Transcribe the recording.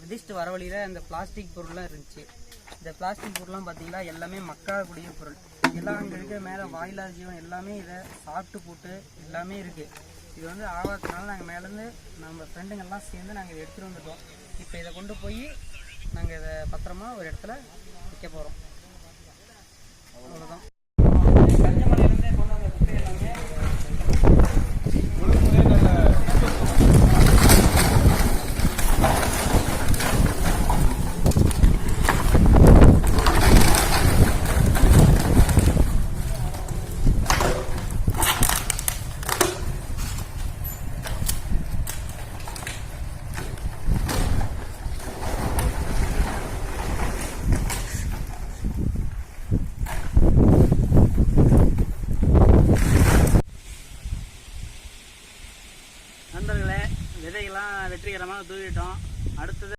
மிதிச்சுட்டு வர வழியில் இந்த பிளாஸ்டிக் பொருள்லாம் இருந்துச்சு. இந்த பிளாஸ்டிக் பொருள்லாம் பார்த்தீங்கன்னா எல்லாமே மக்காக்கூடிய பொருள். எல்லாம் அங்கே இருக்க மேலே வாயிலாத ஜீவன் எல்லாமே இதை சாப்பிட்டு போட்டு எல்லாமே இருக்குது. இது வந்து ஆபத்துனால நாங்கள் மேலேருந்து நம்ம ஃப்ரெண்டுங்கள்லாம் சேர்ந்து நாங்கள் இதை எடுத்துகிட்டு வந்துட்டோம். இப்போ இதை கொண்டு போய் நாங்கள் இதை பத்திரமா ஒரு இடத்துல வைக்க போகிறோம். அவ்வளோதான். கன்னியாகுமரியிலேருந்தே கொண்டு வந்த குப்பை எல்லாமே நண்பர்களே, விதைகள்லாம் வெற்றிகரமாக தூவிட்டோம். அடுத்தது